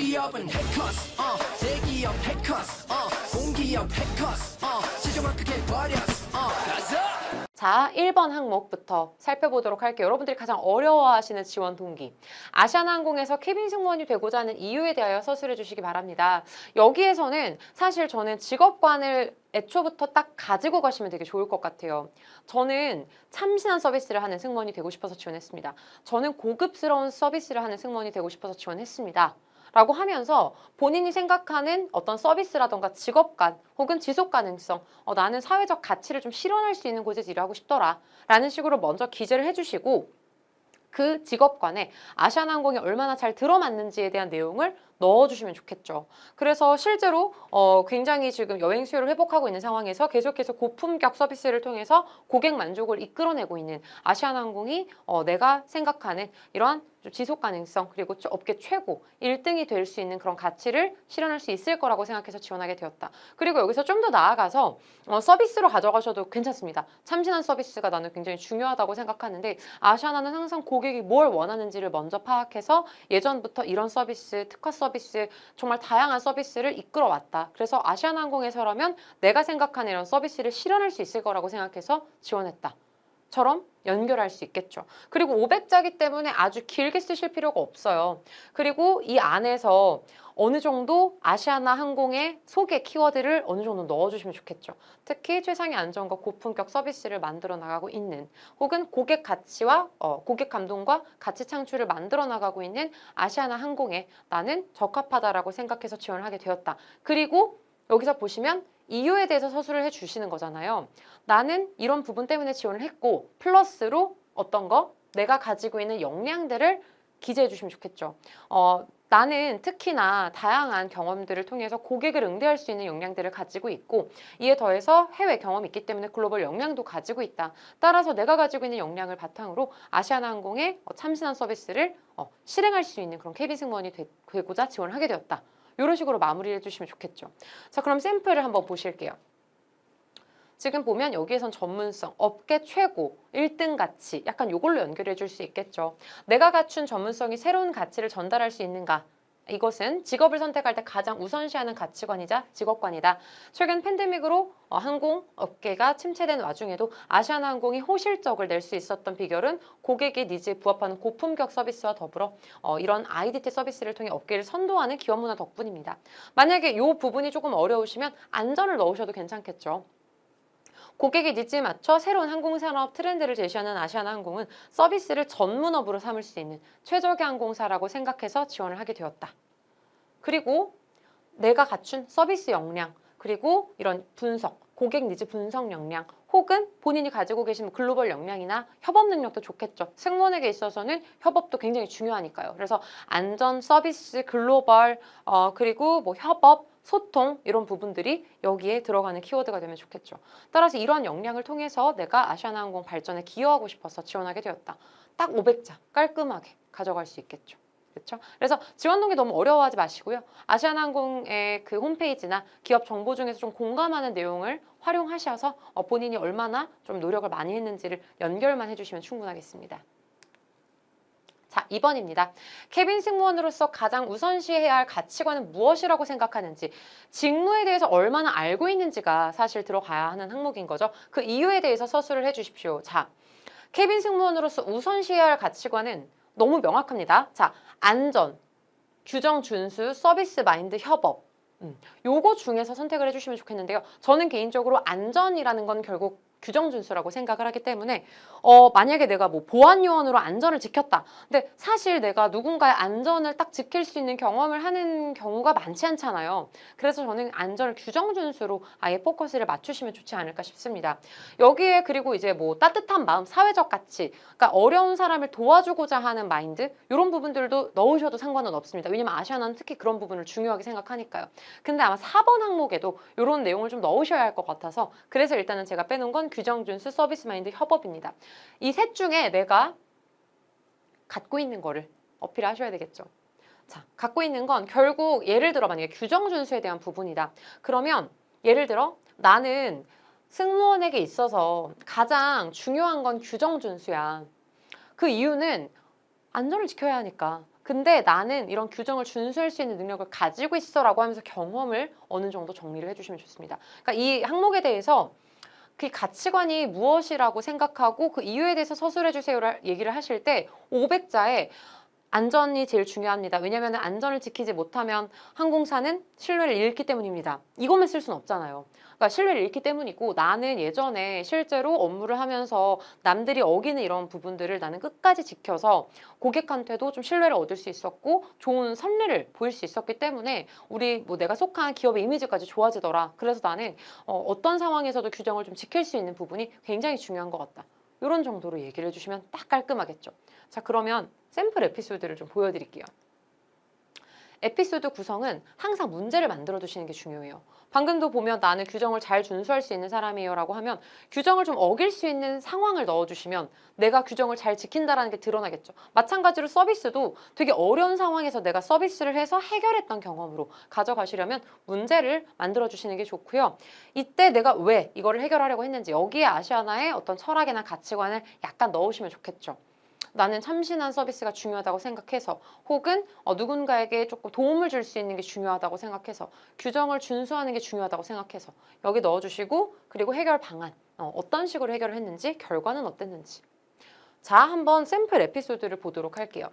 기업은 해커스 대기업 해커스 공기업 해커스 시종을 크게 버렸어 가자. 자, 1번 항목부터 살펴보도록 할게요. 여러분들이 가장 어려워하시는 지원 동기. 아시아나항공에서 케빈 승무원이 되고자 하는 이유에 대하여 서술해 주시기 바랍니다. 여기에서는 사실 저는 직업관을 애초부터 딱 가지고 가시면 되게 좋을 것 같아요. 저는 참신한 서비스를 하는 승무원이 되고 싶어서 지원했습니다. 저는 고급스러운 서비스를 하는 승무원이 되고 싶어서 지원했습니다. 라고 하면서 본인이 생각하는 어떤 서비스라던가 직업관 혹은 지속 가능성, 나는 사회적 가치를 좀 실현할 수 있는 곳에서 일하고 싶더라 라는 식으로 먼저 기재를 해주시고 그 직업관에 아시아나항공이 얼마나 잘 들어맞는지에 대한 내용을 넣어주시면 좋겠죠. 그래서 실제로 굉장히 지금 여행 수요를 회복하고 있는 상황에서 계속해서 고품격 서비스를 통해서 고객 만족을 이끌어내고 있는 아시아나항공이 내가 생각하는 이러한 지속 가능성 그리고 업계 최고 1등이 될 수 있는 그런 가치를 실현할 수 있을 거라고 생각해서 지원하게 되었다. 그리고 여기서 좀 더 나아가서 서비스로 가져가셔도 괜찮습니다. 참신한 서비스가 나는 굉장히 중요하다고 생각하는데 아시아나는 항상 고객이 뭘 원하는지를 먼저 파악해서 예전부터 이런 서비스, 특화 서비스, 정말 다양한 서비스를 이끌어왔다. 그래서 아시아나항공에서라면 내가 생각하는 이런 서비스를 실현할 수 있을 거라고 생각해서 지원했다. 처럼 연결할 수 있겠죠. 그리고 500자기 때문에 아주 길게 쓰실 필요가 없어요. 그리고 이 안에서 어느 정도 아시아나 항공의 소개 키워드를 어느 정도 넣어주시면 좋겠죠. 특히 최상의 안전과 고품격 서비스를 만들어 나가고 있는 혹은 고객 가치와 고객 감동과 가치 창출을 만들어 나가고 있는 아시아나 항공에 나는 적합하다라고 생각해서 지원을 하게 되었다. 그리고 여기서 보시면 이유에 대해서 서술을 해주시는 거잖아요. 나는 이런 부분 때문에 지원을 했고 플러스로 어떤 거? 내가 가지고 있는 역량들을 기재해 주시면 좋겠죠. 나는 특히나 다양한 경험들을 통해서 고객을 응대할 수 있는 역량들을 가지고 있고 이에 더해서 해외 경험이 있기 때문에 글로벌 역량도 가지고 있다. 따라서 내가 가지고 있는 역량을 바탕으로 아시아나항공의 참신한 서비스를 실행할 수 있는 그런 케빈 승무원이 되고자 지원을 하게 되었다. 이런 식으로 마무리를 해주시면 좋겠죠. 자, 그럼 샘플을 한번 보실게요. 지금 보면 여기에선 전문성, 업계 최고, 1등 가치, 약간 이걸로 연결해 줄 수 있겠죠. 내가 갖춘 전문성이 새로운 가치를 전달할 수 있는가? 이것은 직업을 선택할 때 가장 우선시하는 가치관이자 직업관이다. 최근 팬데믹으로 항공업계가 침체된 와중에도 아시아나항공이 호실적을 낼 수 있었던 비결은 고객의 니즈에 부합하는 고품격 서비스와 더불어 이런 IDT 서비스를 통해 업계를 선도하는 기업 문화 덕분입니다. 만약에 이 부분이 조금 어려우시면 안전을 넣으셔도 괜찮겠죠. 고객의 니즈에 맞춰 새로운 항공산업 트렌드를 제시하는 아시아나항공은 서비스를 전문업으로 삼을 수 있는 최적의 항공사라고 생각해서 지원을 하게 되었다. 그리고 내가 갖춘 서비스 역량, 그리고 이런 분석, 고객 니즈 분석 역량, 혹은 본인이 가지고 계신 글로벌 역량이나 협업 능력도 좋겠죠. 승무원에게 있어서는 협업도 굉장히 중요하니까요. 그래서 안전, 서비스, 글로벌, 그리고 뭐 협업, 소통 이런 부분들이 여기에 들어가는 키워드가 되면 좋겠죠. 따라서 이러한 역량을 통해서 내가 아시아나항공 발전에 기여하고 싶어서 지원하게 되었다. 딱 500자 깔끔하게 가져갈 수 있겠죠. 그렇죠? 그래서 지원 동기 너무 어려워하지 마시고요. 아시아나항공의 그 홈페이지나 기업 정보 중에서 좀 공감하는 내용을 활용하셔서 본인이 얼마나 좀 노력을 많이 했는지를 연결만 해주시면 충분하겠습니다. 자, 2번입니다. 케빈 승무원으로서 가장 우선시해야 할 가치관은 무엇이라고 생각하는지, 직무에 대해서 얼마나 알고 있는지가 사실 들어가야 하는 항목인 거죠. 그 이유에 대해서 서술을 해주십시오. 자, 케빈 승무원으로서 우선시해야 할 가치관은 너무 명확합니다. 자, 안전, 규정 준수, 서비스 마인드, 협업. 요거 중에서 선택을 해주시면 좋겠는데요. 저는 개인적으로 안전이라는 건 결국 규정 준수라고 생각을 하기 때문에 만약에 내가 뭐 보안 요원으로 안전을 지켰다. 근데 사실 내가 누군가의 안전을 딱 지킬 수 있는 경험을 하는 경우가 많지 않잖아요. 그래서 저는 안전을 규정 준수로 아예 포커스를 맞추시면 좋지 않을까 싶습니다. 여기에 그리고 이제 뭐 따뜻한 마음, 사회적 가치, 그러니까 어려운 사람을 도와주고자 하는 마인드 이런 부분들도 넣으셔도 상관은 없습니다. 왜냐면 아시아나는 특히 그런 부분을 중요하게 생각하니까요. 근데 아마 4번 항목에도 이런 내용을 좀 넣으셔야 할 것 같아서 그래서 일단은 제가 빼놓은 건 규정 준수, 서비스 마인드, 협업입니다. 이 셋 중에 내가 갖고 있는 거를 어필하셔야 되겠죠. 자, 갖고 있는 건 결국 예를 들어 만약에 규정 준수에 대한 부분이다. 그러면 예를 들어 나는 승무원에게 있어서 가장 중요한 건 규정 준수야. 그 이유는 안전을 지켜야 하니까. 근데 나는 이런 규정을 준수할 수 있는 능력을 가지고 있어 라고 하면서 경험을 어느 정도 정리를 해주시면 좋습니다. 그러니까 이 항목에 대해서 그 가치관이 무엇이라고 생각하고 그 이유에 대해서 서술해 주세요를 얘기를 하실 때 500자에 안전이 제일 중요합니다. 왜냐하면 안전을 지키지 못하면 항공사는 신뢰를 잃기 때문입니다. 이것만 쓸 수는 없잖아요. 그러니까 신뢰를 잃기 때문이고 나는 예전에 실제로 업무를 하면서 남들이 어기는 이런 부분들을 나는 끝까지 지켜서 고객한테도 좀 신뢰를 얻을 수 있었고 좋은 선례를 보일 수 있었기 때문에 우리 뭐 내가 속한 기업의 이미지까지 좋아지더라. 그래서 나는 어떤 상황에서도 규정을 좀 지킬 수 있는 부분이 굉장히 중요한 것 같다. 이런 정도로 얘기를 해주시면 딱 깔끔하겠죠. 자, 그러면 샘플 에피소드를 좀 보여드릴게요. 에피소드 구성은 항상 문제를 만들어 두시는 게 중요해요. 방금도 보면 나는 규정을 잘 준수할 수 있는 사람이에요 라고 하면 규정을 좀 어길 수 있는 상황을 넣어주시면 내가 규정을 잘 지킨다는 게 드러나겠죠. 마찬가지로 서비스도 되게 어려운 상황에서 내가 서비스를 해서 해결했던 경험으로 가져가시려면 문제를 만들어 주시는 게 좋고요. 이때 내가 왜 이거를 해결하려고 했는지 여기에 아시아나의 어떤 철학이나 가치관을 약간 넣으시면 좋겠죠. 나는 참신한 서비스가 중요하다고 생각해서 혹은 누군가에게 조금 도움을 줄 수 있는 게 중요하다고 생각해서 규정을 준수하는 게 중요하다고 생각해서 여기 넣어주시고 그리고 해결 방안 어떤 식으로 해결을 했는지 결과는 어땠는지 자 한번 샘플 에피소드를 보도록 할게요.